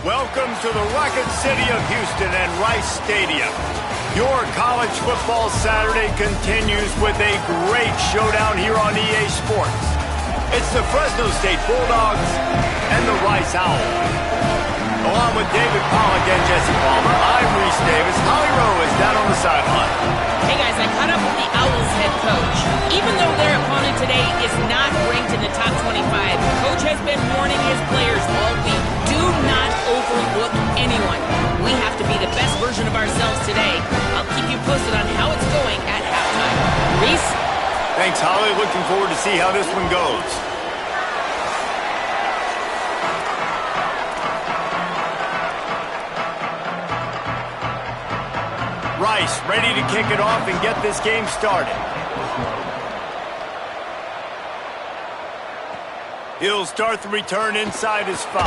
Welcome to the Rocket City of Houston and Rice Stadium. Your college football Saturday continues with a great showdown here on EA Sports. It's the Fresno State Bulldogs and the Rice Owls. Along with David Pollack and Jesse Palmer, I'm Reese Davis. Holly Rowe is down on the sideline. Hey guys, I caught up with the Owls head coach. Even though their opponent today is not ranked in the top 25, Coach has been warning his players all week. Do not overlook anyone. We have to be the best version of ourselves today. I'll keep you posted on how it's going at halftime. Reese? Thanks, Holly. Looking forward to see how this one goes. Rice ready to kick it off and get this game started. He'll start the return inside his 5.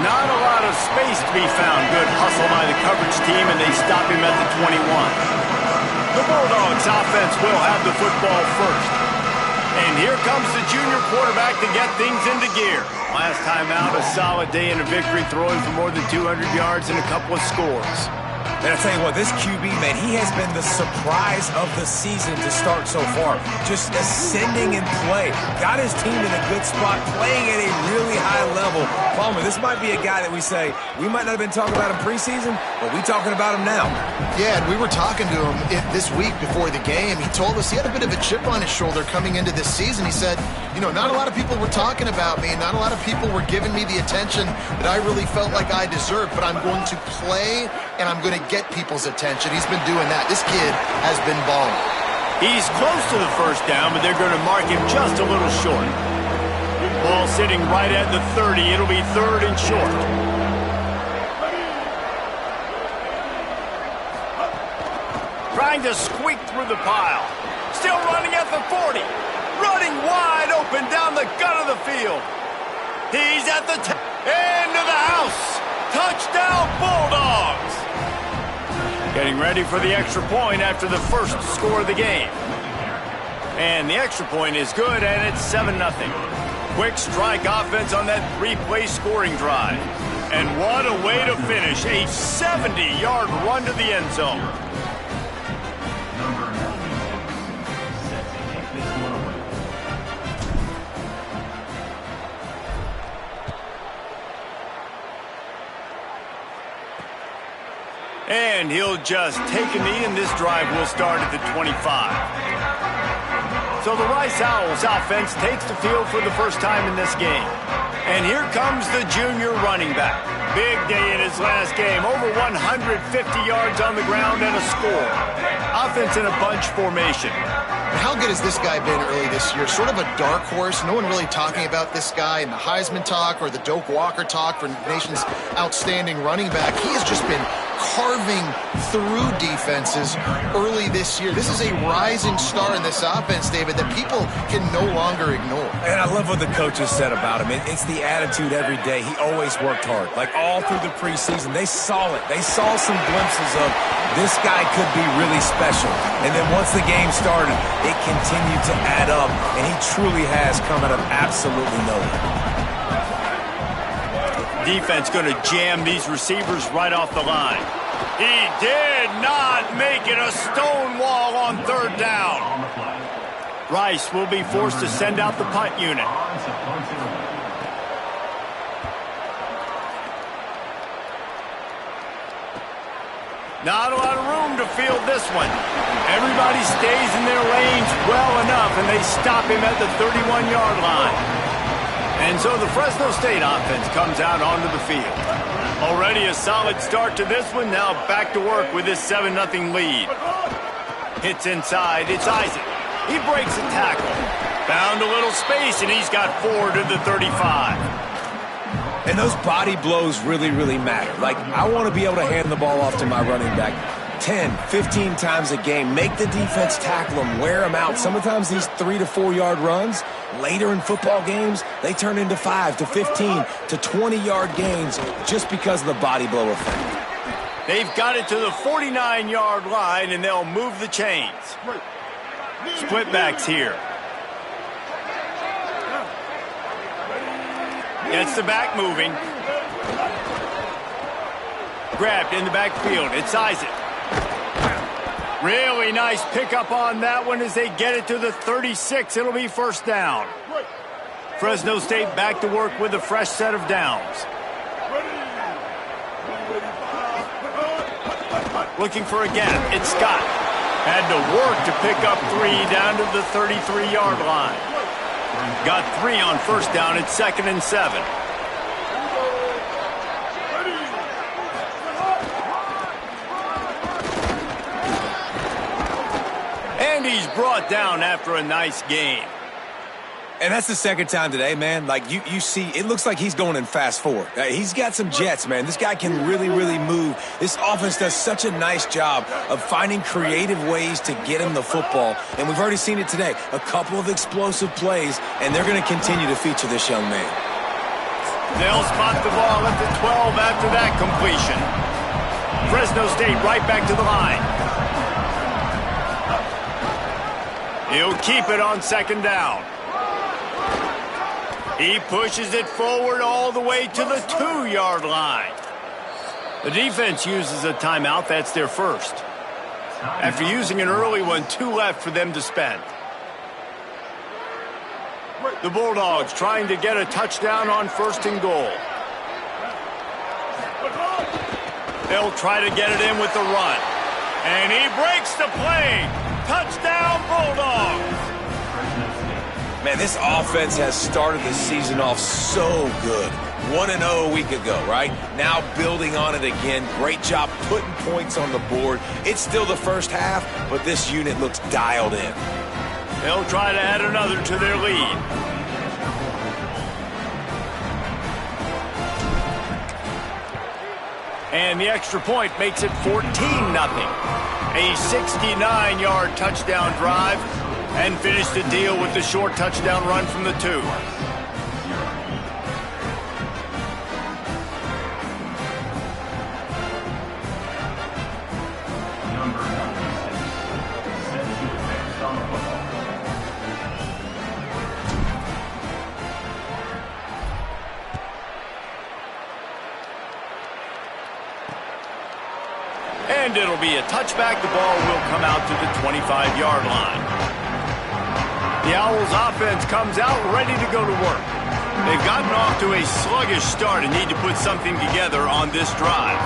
Not a lot of space to be found. Good hustle by the coverage team, and they stop him at the 21. The Bulldogs offense will have the football first. And here comes the junior quarterback to get things into gear. Last time out, a solid day in a victory, throwing for more than 200 yards and a couple of scores. And I'll tell you what, this QB, man, he has been the surprise of the season to start so far. Just ascending in play. Got his team in a good spot, playing at a really high level. Palmer, this might be a guy that we say, we might not have been talking about him preseason, but we talking about him now. Yeah, and we were talking to him this week before the game. He told us he had a bit of a chip on his shoulder coming into this season. He said, you know, not a lot of people were talking about me, and not a lot of people were giving me the attention that I really felt like I deserved, but I'm going to play, and I'm going to get people's attention. He's been doing that. This kid has been balling. He's close to the first down, but they're going to mark him just a little short. Ball sitting right at the 30. It'll be 3rd and short. Trying to squeak through the pile. Still running at the 40. Running wide open down the gut of the field. He's at the end of the house. Touchdown, Bulldogs. Getting ready for the extra point after the first score of the game. And the extra point is good, and it's 7-0. Quick strike offense on that 3-play scoring drive. And what a way to finish. A 70-yard run to the end zone. And he'll just take a knee, and this drive will start at the 25. So the Rice Owls offense takes the field for the first time in this game. And here comes the junior running back. Big day in his last game. Over 150 yards on the ground and a score. Offense in a bunch formation. How good has this guy been early this year? Sort of a dark horse. No one really talking about this guy in the Heisman talk or the Doak Walker talk for the nation's outstanding running back. He has just been carving through defenses early this year. This is a rising star in this offense, David, that people can no longer ignore. And I love what the coaches said about him. It's the attitude every day. He always worked hard. Like all through the preseason, they saw it. They saw some glimpses of this guy could be really special. And then once the game started, it continued to add up. And he truly has come out of absolutely nowhere. Defense going to jam these receivers right off the line. He did not make it a stone wall on 3rd down. Rice will be forced to send out the punt unit. Not a lot of room to field this one. Everybody stays in their lanes well enough, and they stop him at the 31-yard line. And so the Fresno State offense comes out onto the field. Already a solid start to this one. Now back to work with this 7-0 lead. Hits inside. It's Isaac. He breaks a tackle. Found a little space, and he's got 4 to the 35. And those body blows really, really matter. Like, I want to be able to hand the ball off to my running back 10, 15 times a game. Make the defense tackle them, wear them out. Sometimes these 3 to 4 yard runs, later in football games, they turn into 5 to 15 to 20-yard gains just because of the body blow effect. They've got it to the 49-yard line, and they'll move the chains. Split backs here. Gets the back moving. Grabbed in the backfield. It's Isaac. Really nice pickup on that one as they get it to the 36. It'll be first down. Fresno State back to work with a fresh set of downs. Looking for a gap. It's Scott. Had to work to pick up 3 down to the 33-yard line. Got 3 on first down. It's 2nd and 7. And he's brought down after a nice gain. And that's the second time today, man. Like, you see, it looks like he's going in fast forward. He's got some jets, man. This guy can really, really move. This offense does such a nice job of finding creative ways to get him the football. And we've already seen it today. A couple of explosive plays, and they're going to continue to feature this young man. They'll spot the ball at the 12 after that completion. Fresno State right back to the line. He'll keep it on 2nd down. He pushes it forward all the way to the 2-yard line. The defense uses a timeout. That's their first. After using an early one, 2 left for them to spend. The Bulldogs trying to get a touchdown on 1st and goal. They'll try to get it in with the run. And he breaks the play. Touchdown, Bulldogs. Man, this offense has started the season off so good. 1-0 a week ago, right? Now building on it again. Great job putting points on the board. It's still the first half, but this unit looks dialed in. They'll try to add another to their lead. And the extra point makes it 14-0. A 69-yard touchdown drive. And finish the deal with the short touchdown run from the 2. And it'll be a touchback. The ball will come out to the 25-yard line. The Owls offense comes out ready to go to work. They've gotten off to a sluggish start and need to put something together on this drive.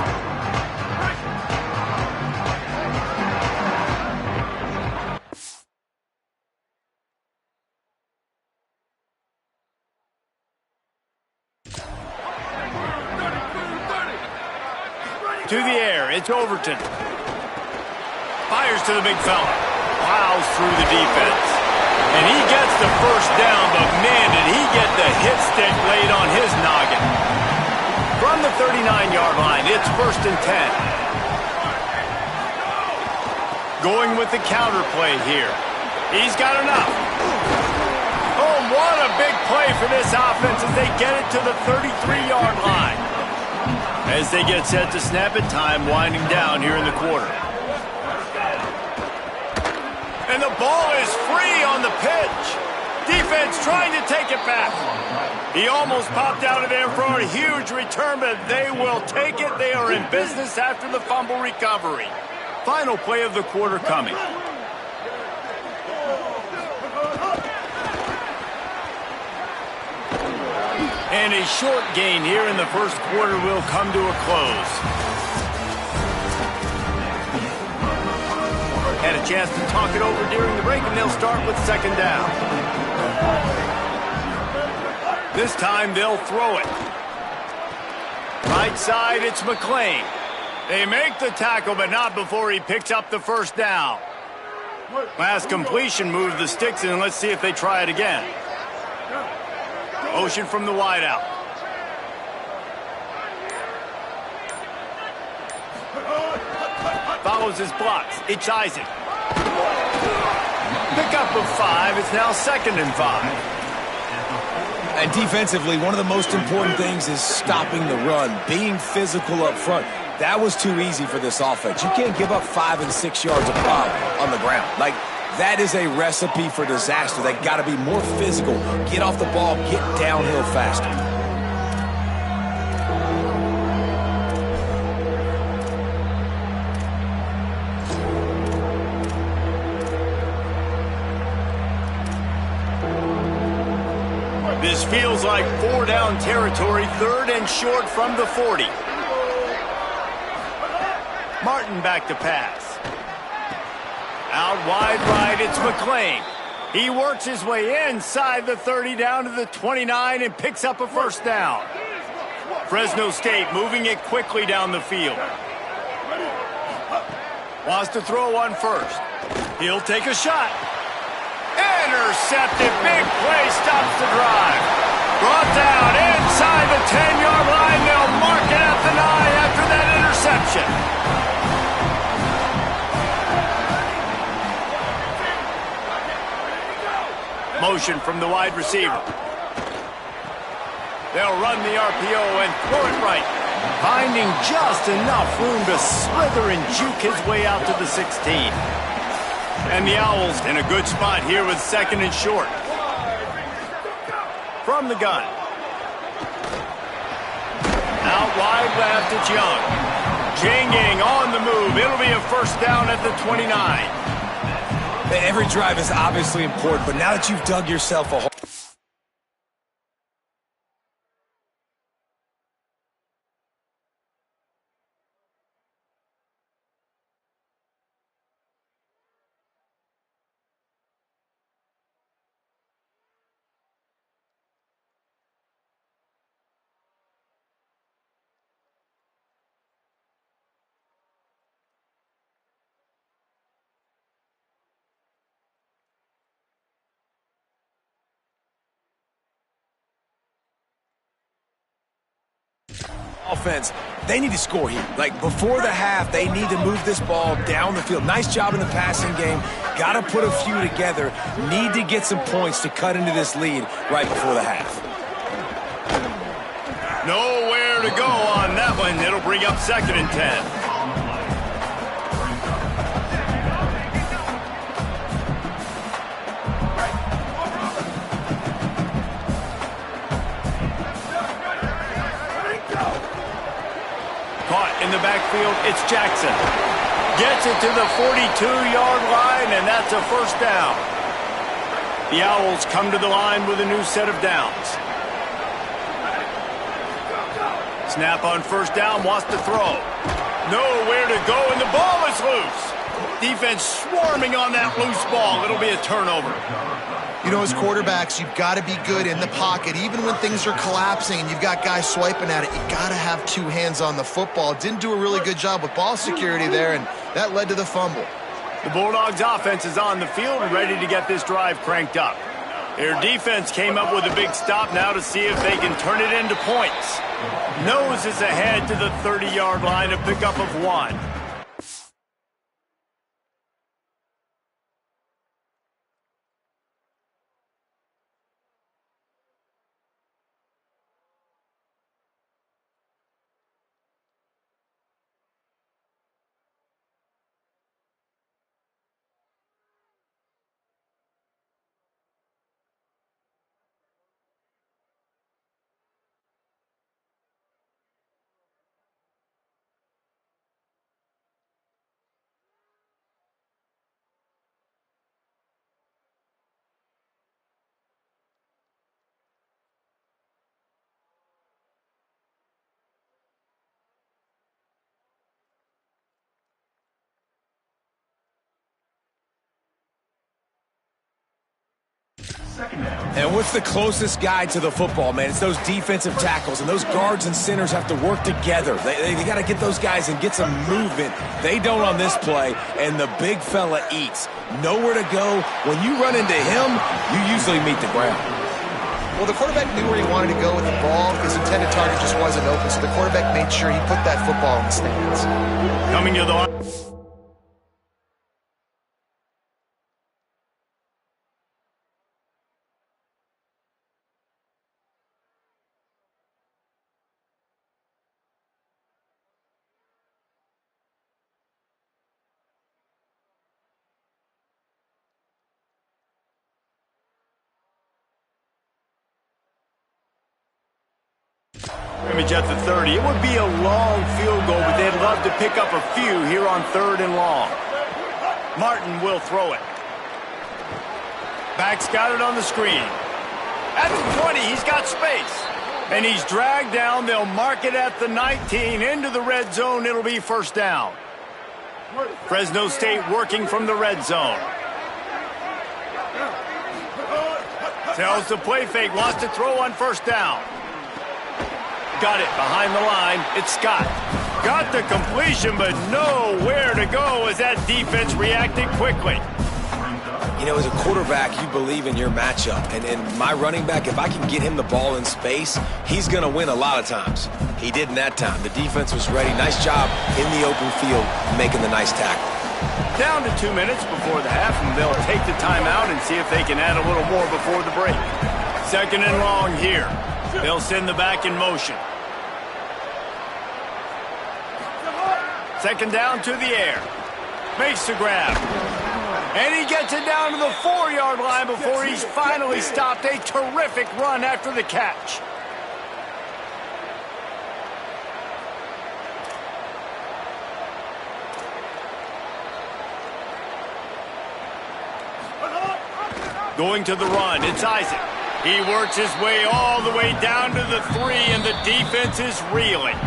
To the air, it's Overton. Fires to the big fella. Plows through the defense. And he gets the first down, but man, did he get the hit stick laid on his noggin. From the 39-yard line, it's 1st and 10. Going with the counter play here. He's got enough. Oh, what a big play for this offense as they get it to the 33-yard line. As they get set to snap it, time winding down here in the quarter. And the ball is free on the pitch. Defense trying to take it back. He almost popped out of there for a huge return, but they will take it. They are in business after the fumble recovery. Final play of the quarter coming. And a short gain here in the first quarter will come to a close. Had a chance to talk it over during the break, and they'll start with 2nd down. This time they'll throw it. Right side, it's McClain. They make the tackle, but not before he picks up the first down. Last completion moved the sticks in, and let's see if they try it again. Motion from the wideout. Follows his blocks. It's Isaac. Pickup of 5. It's now 2nd and 5. And defensively, one of the most important things is stopping the run, being physical up front. That was too easy for this offense. You can't give up 5 and 6 yards of pop on the ground. Like, that is a recipe for disaster. They got to be more physical, get off the ball, get downhill faster. feels like 4-down territory, 3rd and short from the 40. Martin back to pass. Out wide right, it's McClain. He works his way inside the 30 down to the 29 and picks up a first down. Fresno State moving it quickly down the field. Wants to throw on first. He'll take a shot. Intercepted. Big play stops the drive. Brought down inside the 10-yard line. They'll mark it at the 9 after that interception. Motion from the wide receiver. They'll run the RPO and throw it right. Finding just enough room to slither and juke his way out to the 16. And the Owls in a good spot here with 2nd and short. From the gun. Out wide left, it's Young. Janging on the move. It'll be a first down at the 29. Every drive is obviously important, but now that you've dug yourself a hole. Offense, they need to score here. Like, before the half, they need to move this ball down the field. Nice job in the passing game. Got to put a few together. Need to get some points to cut into this lead right before the half. Nowhere to go on that one. It'll bring up 2nd and 10. Caught in the backfield, it's Jackson. Gets it to the 42-yard line, and that's a first down. The Owls come to the line with a new set of downs. Snap on first down, wants to throw. Nowhere to go, and the ball is loose. Defense swarming on that loose ball. It'll be a turnover. You know, as quarterbacks, you've got to be good in the pocket. Even when things are collapsing and you've got guys swiping at it, you got to have 2 hands on the football. Didn't do a really good job with ball security there, and that led to the fumble. The Bulldogs' offense is on the field and ready to get this drive cranked up. Their defense came up with a big stop now to see if they can turn it into points. Nose is ahead to the 30-yard line, a pickup of 1. And what's the closest guy to the football, man? It's those defensive tackles, and those guards and centers have to work together. They got to get those guys and get some movement. They don't on this play, and the big fella eats. Nowhere to go. When you run into him, you usually meet the ground. Well, the quarterback knew where he wanted to go with the ball. His intended target just wasn't open, so the quarterback made sure he put that football in the stands. Coming to the line. Scrimmage at the 30. It would be a long field goal, but they'd love to pick up a few here on 3rd and long. Martin will throw it. Back's got it on the screen. At the 20, he's got space. And he's dragged down. They'll mark it at the 19. Into the red zone. It'll be first down. Fresno State working from the red zone. Tells the play fake. Wants to throw on first down. Got it behind the line. It's Scott. Got the completion, but nowhere to go as that defense reacted quickly. You know, as a quarterback, you believe in your matchup. And my running back, if I can get him the ball in space, he's going to win a lot of times. He did in that time. The defense was ready. Nice job in the open field making the nice tackle. Down to 2 minutes before the half, and they'll take the timeout and see if they can add a little more before the break. Second and long here. They'll send the back in motion. Second down to the air. Makes the grab. And he gets it down to the 4-yard line before he's finally stopped. A terrific run after the catch. Going to the run, it's Isaac. He works his way all the way down to the 3, and the defense is reeling.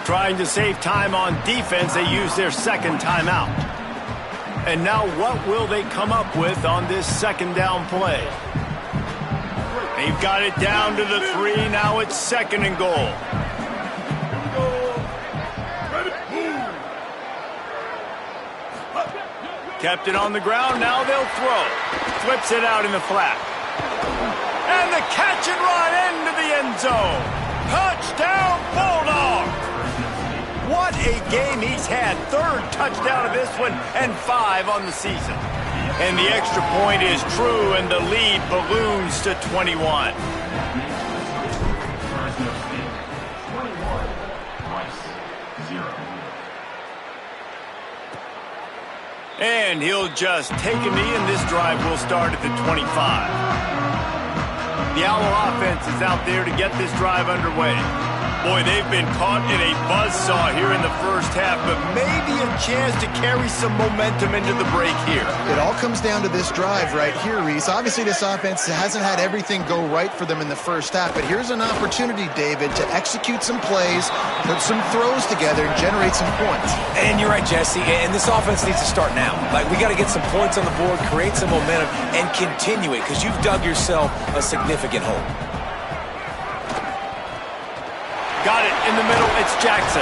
Trying to save time on defense, they use their second timeout. And now what will they come up with on this second down play? They've got it down to the 3. Now it's second and goal. Kept it on the ground. Now they'll throw. Flips it out in the flat. And the catch and run into the end zone. Touchdown, Bulldogs! What a game he's had. Third touchdown of this one and 5 on the season. And the extra point is true, and the lead balloons to 21. And he'll just take a knee, and this drive will start at the 25. The Owl offense is out there to get this drive underway. Boy, they've been caught in a buzzsaw here in the first half, but maybe a chance to carry some momentum into the break here. It all comes down to this drive right here, Reese. Obviously, this offense hasn't had everything go right for them in the first half, but here's an opportunity, David, to execute some plays, put some throws together, and generate some points. And you're right, Jesse, and this offense needs to start now. Like, we got to get some points on the board, create some momentum, and continue it, because you've dug yourself a significant hole. Got it in the middle. It's Jackson.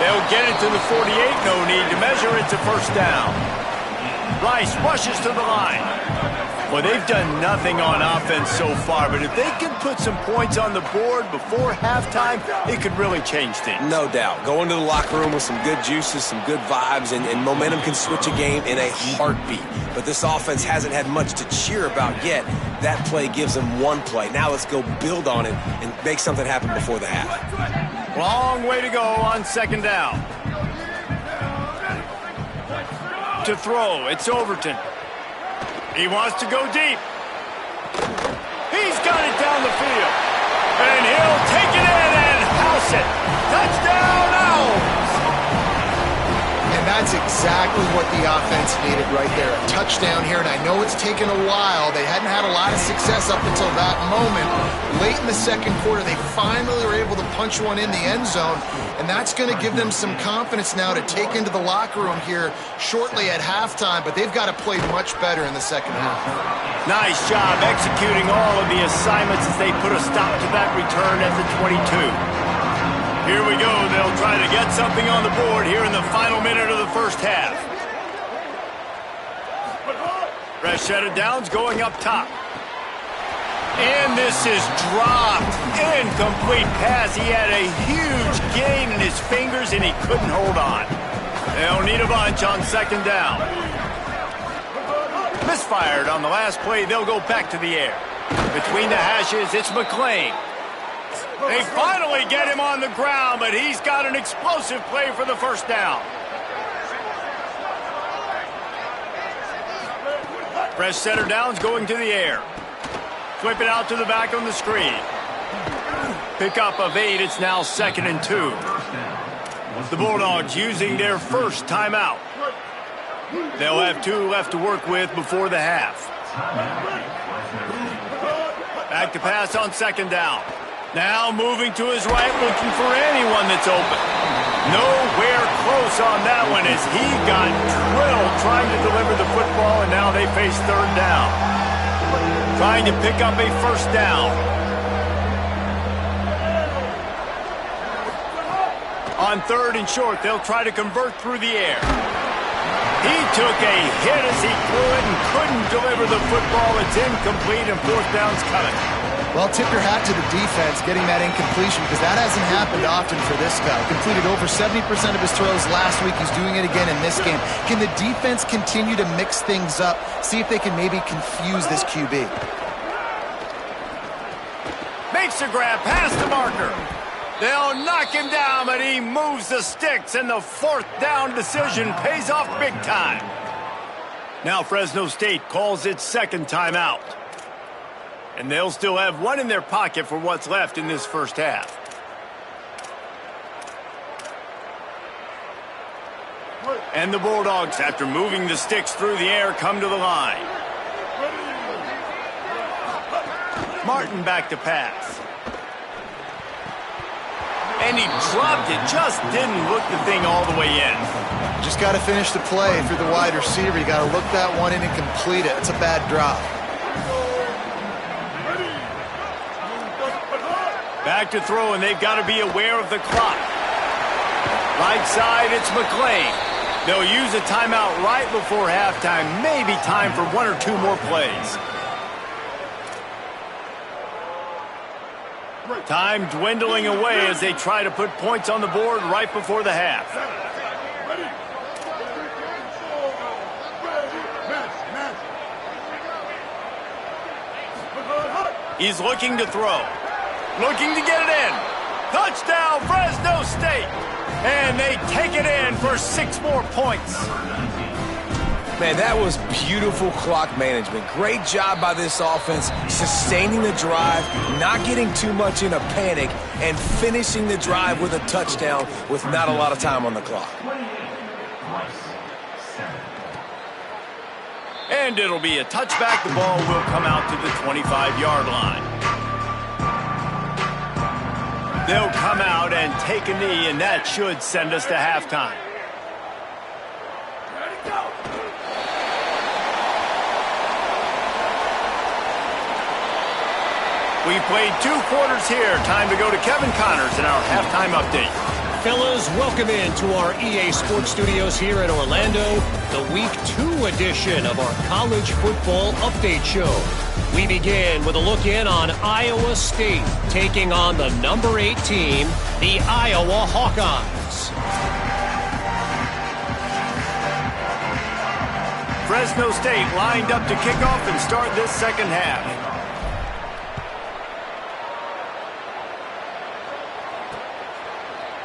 They'll get it to the 48. No need to measure. It's a first down. Rice rushes to the line. Well, they've done nothing on offense so far, but if they can put some points on the board before halftime, it could really change things. No doubt. Go into the locker room with some good juices, some good vibes, and momentum can switch a game in a heartbeat. But this offense hasn't had much to cheer about yet. That play gives them one play. Now let's go build on it and make something happen before the half. Long way to go on second down. To throw, it's Overton. He wants to go deep. He's got it down the field. And he'll take it in and house it. Touchdown, Owls! And that's exactly what the offense needed right there. A touchdown here, and I know it's taken a while. They hadn't had a lot of success up until that moment. Late in the second quarter, they finally were able to punch one in the end zone, and that's going to give them some confidence now to take into the locker room here shortly at halftime, but they've got to play much better in the second half. Nice job executing all of the assignments as they put a stop to that return at the 22. Here we go. They'll try to get something on the board here in the final minute of the first half. Fresh set of downs going up top. And this is dropped. Incomplete pass. He had a huge gain in his fingers, and he couldn't hold on. They'll need a bunch on second down. Misfired on the last play. They'll go back to the air. Between the hashes, it's McClain. They finally get him on the ground, but he's got an explosive play for the first down. Fresh setter downs going to the air. Flip it out to the back on the screen. Pickup of 8. It's now 2nd and 2. The Bulldogs using their first timeout. They'll have 2 left to work with before the half. Back to pass on second down. Now moving to his right, looking for anyone that's open. Nowhere close on that one as he got drilled trying to deliver the football, and now they face third down. Trying to pick up a first down. On third and short, they'll try to convert through the air. He took a hit as he threw it and couldn't deliver the football. It's incomplete and fourth down's coming. Well, tip your hat to the defense getting that incompletion because that hasn't happened often for this guy. Completed over 70% of his throws last week. He's doing it again in this game. Can the defense continue to mix things up? See if they can maybe confuse this QB. Makes the grab past the marker. They'll knock him down, but he moves the sticks, and the fourth down decision pays off big time. Now Fresno State calls its second timeout. And they'll still have one in their pocket for what's left in this first half. And the Bulldogs, after moving the sticks through the air, come to the line. Martin back to pass. And he dropped it, just didn't look the thing all the way in. Just got to finish the play if you're the wide receiver. You got to look that one in and complete it. It's a bad drop. Back to throw, and they've got to be aware of the clock. Right side, it's McClain. They'll use a timeout right before halftime. Maybe time for one or two more plays. Time dwindling away as they try to put points on the board right before the half. He's looking to throw. Looking to get it in. Touchdown, Fresno State. And they take it in for 6 more points. Man, that was beautiful clock management. Great job by this offense, sustaining the drive, not getting too much in a panic, and finishing the drive with a touchdown with not a lot of time on the clock. And it'll be a touchback. The ball will come out to the 25-yard line. They'll come out and take a knee, and that should send us to halftime. We played 2 quarters here. Time to go to Kevin Connors in our halftime update. Fellas, welcome into our EA Sports Studios here in Orlando, the Week 2 edition of our College Football Update Show. We begin with a look in on Iowa State taking on the number 8 team, the Iowa Hawkeyes. Fresno State lined up to kick off and start this second half.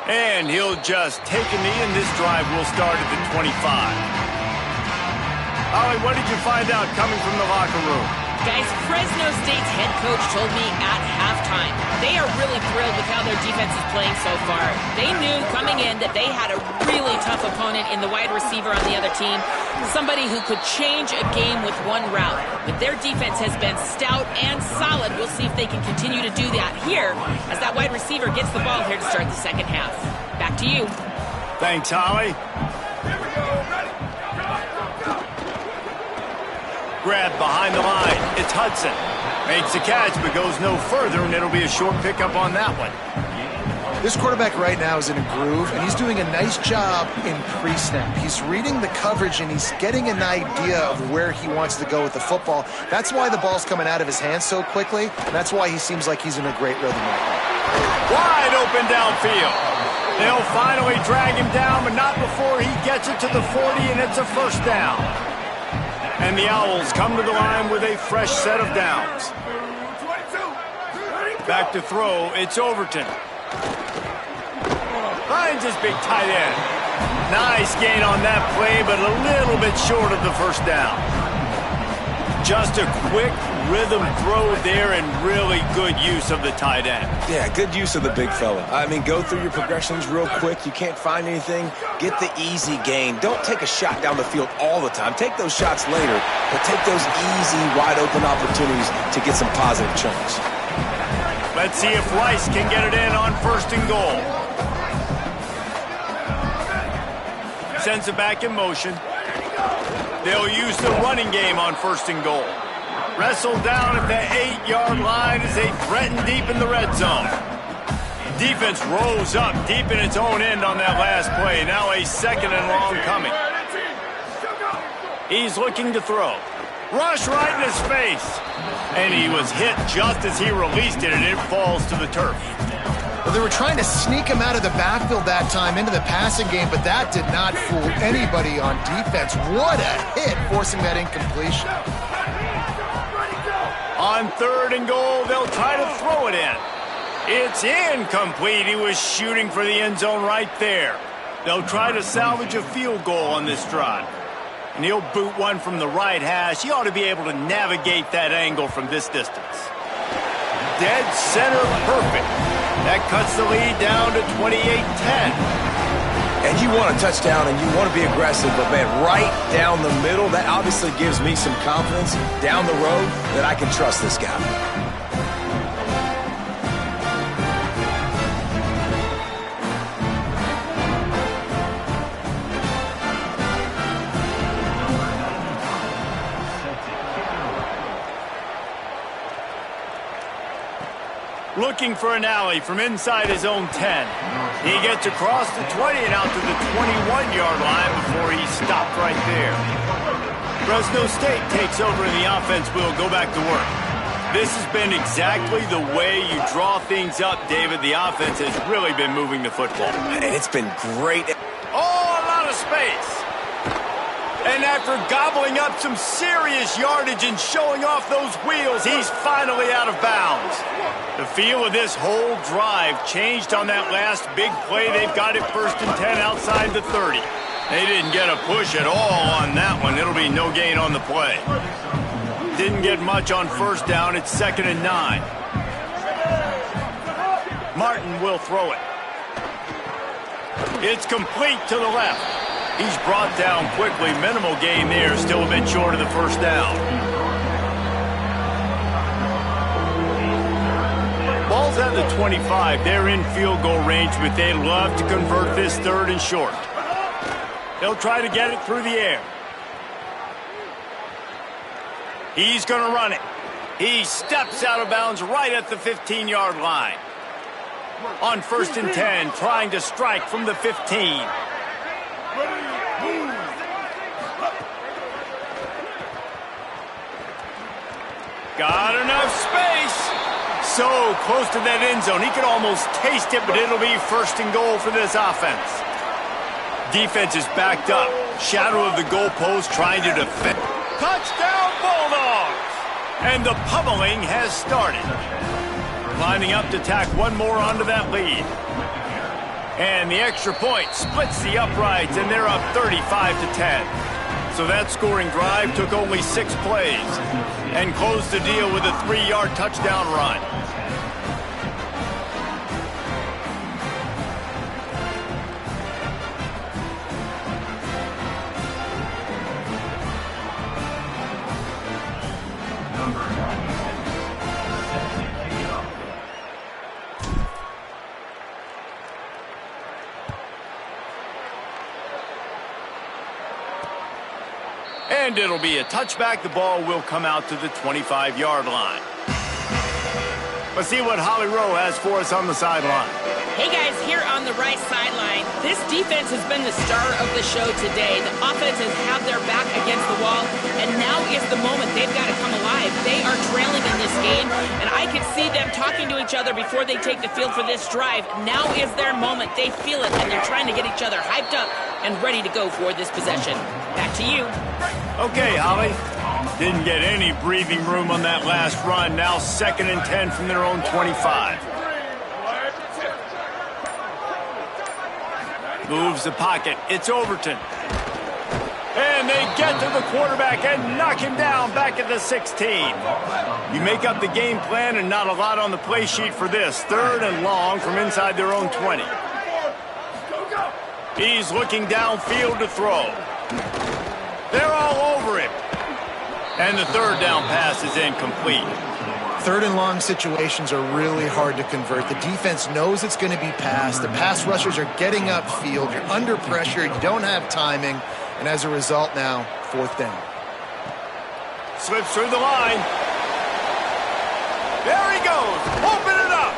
And he'll just take a knee, and this drive will start at the 25. Ollie, what did you find out coming from the locker room? Guys, Fresno State's head coach told me at halftime they are really thrilled with how their defense is playing so far. They knew coming in that they had a really tough opponent in the wide receiver on the other team, somebody who could change a game with one route. But their defense has been stout and solid. We'll see if they can continue to do that here as that wide receiver gets the ball here to start the second half. Back to you. Thanks, Holly. Grab behind the line. It's Hudson. Makes the catch, but goes no further, and it'll be a short pickup on that one. This quarterback right now is in a groove, and he's doing a nice job in pre-snap. He's reading the coverage, and he's getting an idea of where he wants to go with the football. That's why the ball's coming out of his hands so quickly, and that's why he seems like he's in a great rhythm right now. Wide open downfield. They'll finally drag him down, but not before he gets it to the 40, and it's a first down. And the Owls come to the line with a fresh set of downs. Back to throw, it's Overton. Finds his big tight end. Nice gain on that play, but a little bit short of the first down. Just a quick rhythm throw there and really good use of the tight end. Yeah, good use of the big fella. I mean, go through your progressions real quick. You can't find anything. Get the easy gain. Don't take a shot down the field all the time. Take those shots later, but take those easy, wide-open opportunities to get some positive chunks. Let's see if Rice can get it in on 1st and goal. Sends it back in motion. They'll use the running game on 1st and goal. Wrestled down at the 8-yard line as they threaten deep in the red zone. Defense rose up deep in its own end on that last play. Now a 2nd and long coming. He's looking to throw. Rush right in his face. And he was hit just as he released it, and it falls to the turf. Well, they were trying to sneak him out of the backfield that time into the passing game, but that did not fool anybody on defense. What a hit, forcing that incompletion. On 3rd and goal, they'll try to throw it in. It's incomplete. He was shooting for the end zone right there. They'll try to salvage a field goal on this drive. And he'll boot one from the right hash. He ought to be able to navigate that angle from this distance. Dead center perfect. That cuts the lead down to 28-10. And you want a touchdown and you want to be aggressive, but man, right down the middle, that obviously gives me some confidence down the road that I can trust this guy. Looking for an alley from inside his own 10. He gets across the 20 and out to the 21-yard line before he's stopped right there. Fresno State takes over and the offense will go back to work. This has been exactly the way you draw things up, David. The offense has really been moving the football. And it's been great. Oh, a lot of space. And after gobbling up some serious yardage and showing off those wheels, he's finally out of bounds. The feel of this whole drive changed on that last big play. They've got it 1st and 10 outside the 30. They didn't get a push at all on that one. It'll be no gain on the play. Didn't get much on 1st down. It's 2nd and 9. Martin will throw it. It's complete to the left. He's brought down quickly. Minimal gain there. Still a bit short of the 1st down. Ball's at the 25. They're in field goal range, but they'd love to convert this 3rd and short. They'll try to get it through the air. He's going to run it. He steps out of bounds right at the 15-yard line. On 1st and 10, trying to strike from the 15. Got enough space. So close to that end zone. He could almost taste it, but it'll be 1st and goal for this offense. Defense is backed up. Shadow of the goalpost trying to defend. Touchdown Bulldogs! And the pummeling has started. Lining up to tack one more onto that lead. And the extra point splits the uprights, and they're up 35-10. So that scoring drive took only 6 plays and closed the deal with a 3-yard touchdown run. And it'll be a touchback. The ball will come out to the 25-yard line. Let's see what Holly Rowe has for us on the sideline. Hey guys, here on the right sideline, this defense has been the star of the show today. The offense has had their back against the wall, and now is the moment they've got to come alive. They are trailing in this game, and I can see them talking to each other before they take the field for this drive. Now is their moment. They feel it, and they're trying to get each other hyped up and ready to go for this possession. Back to you. Okay, Holly. Didn't get any breathing room on that last run. Now 2nd and 10 from their own 25. Moves the pocket. It's Overton. And they get to the quarterback and knock him down back at the 16. You make up the game plan and not a lot on the play sheet for this. 3rd and long from inside their own 20. He's looking downfield to throw. They're all over him. And the 3rd down pass is incomplete. 3rd and long situations are really hard to convert. The defense knows it's going to be passed. The pass rushers are getting upfield. You're under pressure. You don't have timing. And as a result now, 4th down. Slips through the line. There he goes. Open it up.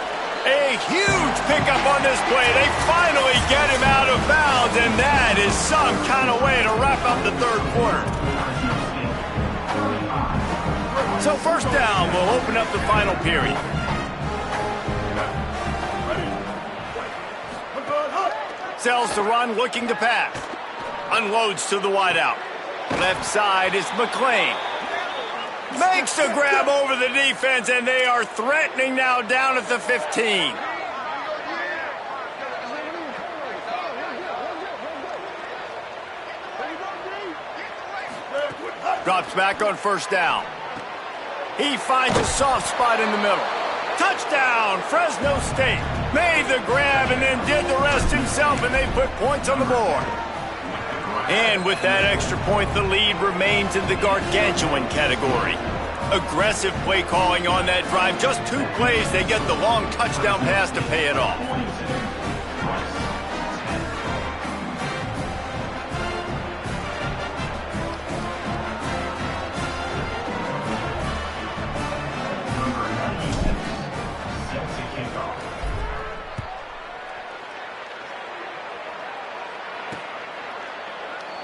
A huge pickup on this play. They finally get him out of bounds, and that is some kind of way to wrap up the 3rd quarter. So 1st down will open up the final period. Sells to run, looking to pass. Unloads to the wideout. Left side is McLean. Makes a grab over the defense, and they are threatening now down at the 15. Drops back on 1st down. He finds a soft spot in the middle. Touchdown, Fresno State. Made the grab and then did the rest himself, and they put points on the board. And with that extra point, the lead remains in the gargantuan category. Aggressive play calling on that drive. Just 2 plays, they get the long touchdown pass to pay it off.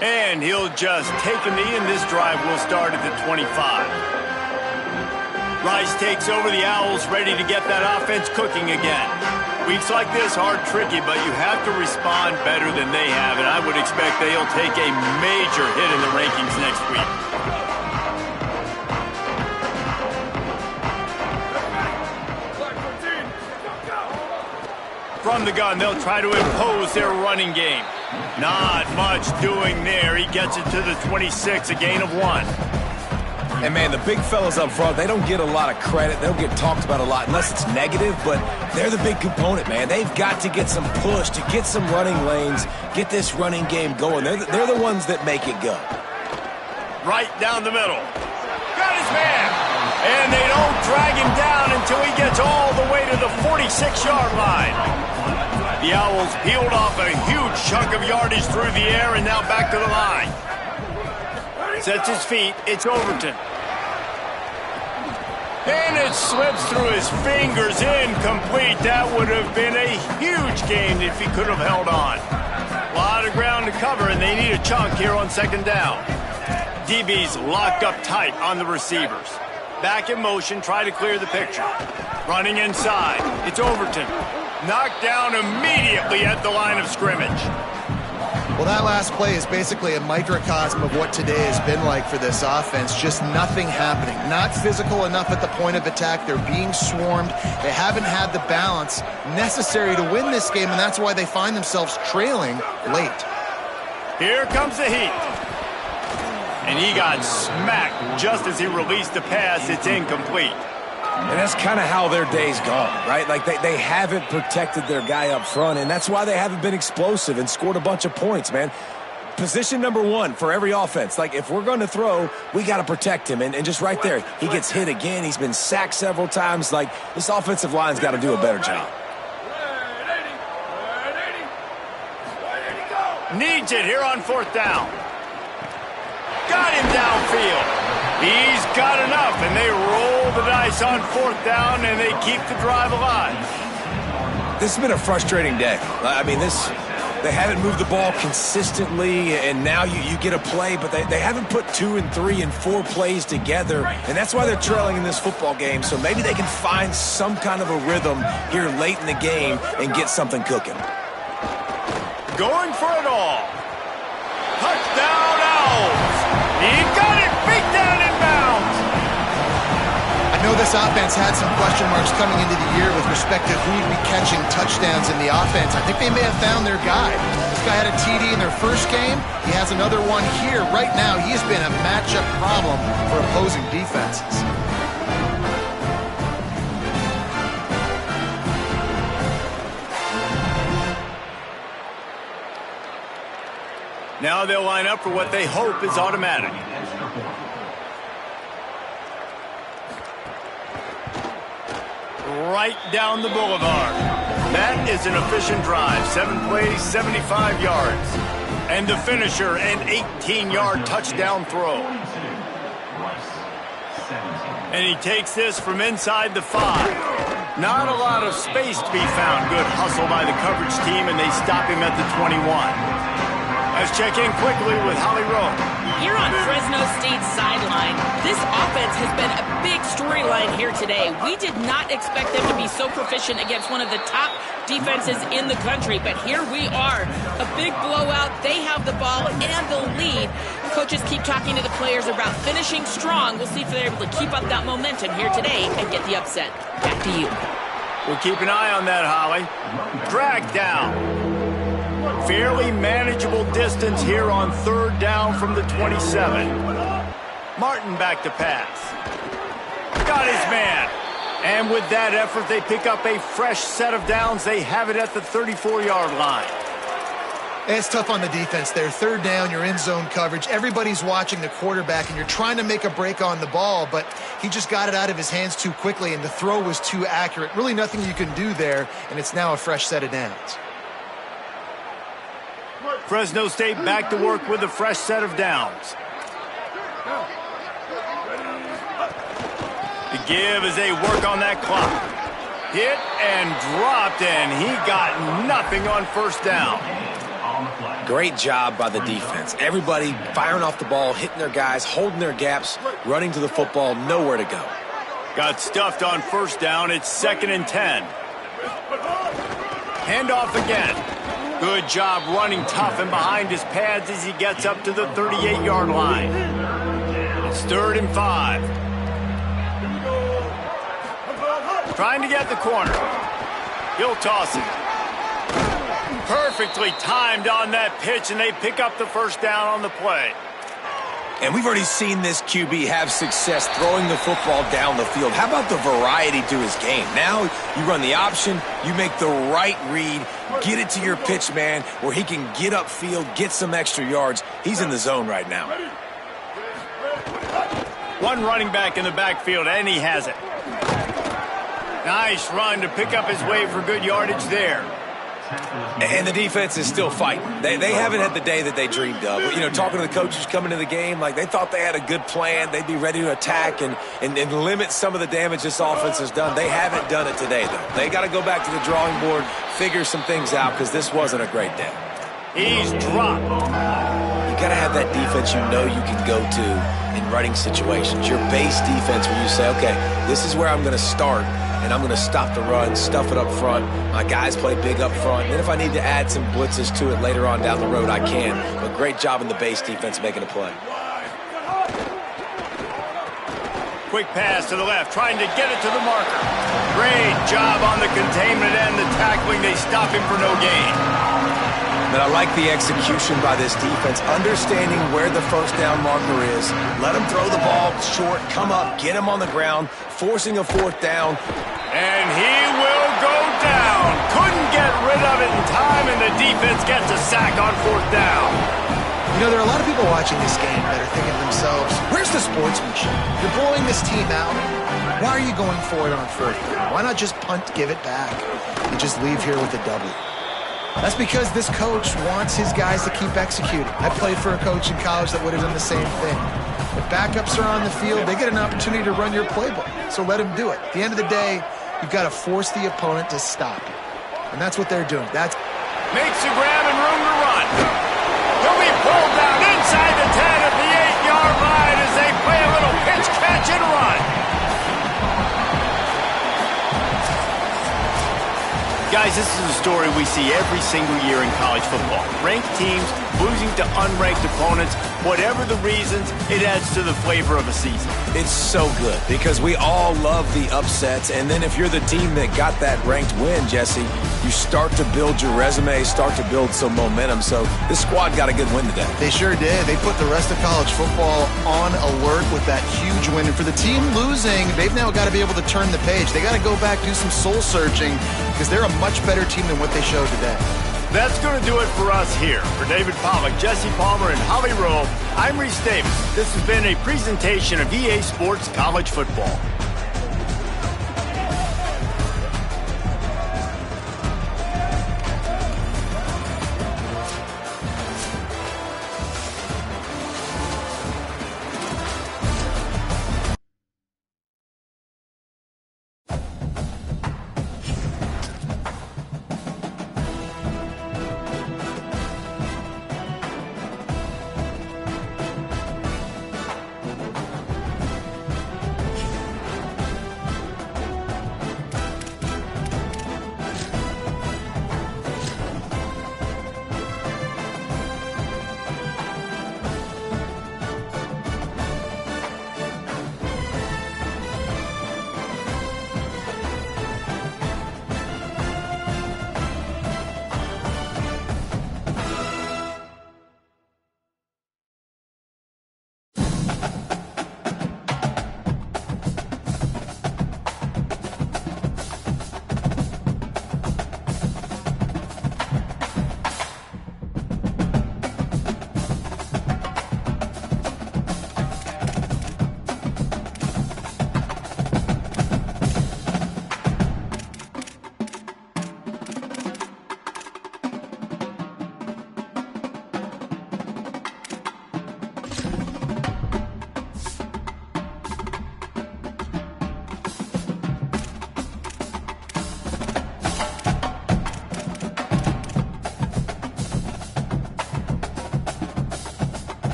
And he'll just take a knee, and this drive will start at the 25. Rice takes over the Owls, ready to get that offense cooking again. Weeks like this are tricky, but you have to respond better than they have, and I would expect they'll take a major hit in the rankings next week. From the gun, they'll try to impose their running game. Not much doing there. He gets it to the 26, a gain of 1. And, man, the big fellas up front, they don't get a lot of credit. They don't get talked about a lot unless it's negative, but they're the big component, man. They've got to get some push, to get some running lanes, get this running game going. They're the ones that make it go. Right down the middle. Got his man. And they don't drag him down until he gets all the way to the 46-yard line. The Owls peeled off a huge chunk of yardage through the air and now back to the line. Sets his feet. It's Overton. And it slips through his fingers. Incomplete. That would have been a huge gain if he could have held on. A lot of ground to cover, and they need a chunk here on 2nd down. DB's locked up tight on the receivers. Back in motion, try to clear the picture. Running inside. It's Overton. Knocked down immediately at the line of scrimmage. Well, that last play is basically a microcosm of what today has been like for this offense. Just nothing happening. Not physical enough at the point of attack. They're being swarmed. They haven't had the balance necessary to win this game, and that's why they find themselves trailing late. Here comes the heat. And he got smacked just as he released the pass. It's incomplete. And that's kind of how their day's gone, right? Like they haven't protected their guy up front, and that's why they haven't been explosive and scored a bunch of points, man. Position number 1 for every offense. Like, if we're going to throw, we got to protect him. And just right there, he gets hit again. He's been sacked several times. Like, this offensive line's got to do a better job. Needs it here on 4th down. Got him downfield. He's got enough, and they roll the dice on 4th down, and they keep the drive alive. This has been a frustrating day. I mean, they haven't moved the ball consistently, and now you get a play, but they haven't put 2 and 3 and 4 plays together, and that's why they're trailing in this football game. So maybe they can find some kind of a rhythm here late in the game and get something cooking. Going for it all. Touchdown, Owls. He got it. Feet down in bounds. I know this offense had some question marks coming into the year with respect to who would be catching touchdowns in the offense. I think they may have found their guy. This guy had a TD in their first game. He has another one here. Right now, he's been a matchup problem for opposing defenses. Now they'll line up for what they hope is automatic. Right down the boulevard. That is an efficient drive. 7 plays, 75 yards. And the finisher, an 18-yard touchdown throw. And he takes this from inside the 5. Not a lot of space to be found. Good hustle by the coverage team, and they stop him at the 21. Let's check in quickly with Holly Rowe. Here on Fresno State's sideline, this offense has been a big storyline here today. We did not expect them to be so proficient against one of the top defenses in the country, but here we are. A big blowout. They have the ball and the lead. Coaches keep talking to the players about finishing strong. We'll see if they're able to keep up that momentum here today and get the upset. Back to you. We'll keep an eye on that, Holly. Drag down. Fairly manageable distance here on 3rd down from the 27. Martin back to pass. Got his man. And with that effort, they pick up a fresh set of downs. They have it at the 34-yard line. It's tough on the defense there. 3rd down, you're in zone coverage. Everybody's watching the quarterback, and you're trying to make a break on the ball, but he just got it out of his hands too quickly, and the throw was too accurate. Really nothing you can do there, and it's now a fresh set of downs. Fresno State back to work with a fresh set of downs. The give as they work on that clock. Hit and dropped, and he got nothing on 1st down. Great job by the defense. Everybody firing off the ball, hitting their guys, holding their gaps, running to the football, nowhere to go. Got stuffed on 1st down. It's 2nd and 10. Handoff again. Good job running tough and behind his pads as he gets up to the 38-yard line. It's 3rd and 5. Trying to get the corner. He'll toss it. Perfectly timed on that pitch, and they pick up the 1st down on the play. And we've already seen this QB have success throwing the football down the field. How about the variety to his game? Now you run the option, you make the right read, get it to your pitch man where he can get upfield, get some extra yards. He's in the zone right now. One running back in the backfield, and he has it. Nice run to pick up his way for good yardage there. And the defense is still fighting. They haven't had the day that they dreamed of. You know, talking to the coaches coming to the game, like they thought they had a good plan. They'd be ready to attack and limit some of the damage this offense has done. They haven't done it today, though. They got to go back to the drawing board, figure some things out, because this wasn't a great day. He's dropped. You got to have that defense you know you can go to in running situations. Your base defense where you say, okay, this is where I'm going to start. And I'm going to stop the run, stuff it up front. My guys play big up front. And then if I need to add some blitzes to it later on down the road, I can. But great job in the base defense making a play. Quick pass to the left, trying to get it to the marker. Great job on the containment and the tackling. They stop him for no gain. But I like the execution by this defense, understanding where the 1st down marker is. Let him throw the ball short, come up, get him on the ground, forcing a 4th down. And he will go down. Couldn't get rid of it in time, and the defense gets a sack on 4th down. You know, there are a lot of people watching this game that are thinking to themselves, where's the sportsmanship? You're blowing this team out. Why are you going for it on 4th down? Why not just punt, give it back? You just leave here with a W. That's because this coach wants his guys to keep executing. I played for a coach in college that would have done the same thing. If backups are on the field, they get an opportunity to run your playbook, so let them do it. At the end of the day, you've got to force the opponent to stop you. And that's what they're doing. Makes a grab and room to run. He'll be pulled down inside the 10 at the 8-yard line as they play a little pitch, catch, and run. Guys, this is a story we see every single year in college football. Ranked teams losing to unranked opponents. Whatever the reasons, it adds to the flavor of a season. It's so good because we all love the upsets, and then if you're the team that got that ranked win, Jesse, you start to build your resume, start to build some momentum. So this squad got a good win today. They sure did. They put the rest of college football on alert with that huge win. And for the team losing, they've now got to be able to turn the page. They got to go back, do some soul searching, because they're a much better team than what they showed today. That's going to do it for us here. For David Pollack, Jesse Palmer, and Holly Rowe, I'm Reese Davis. This has been a presentation of EA Sports College Football.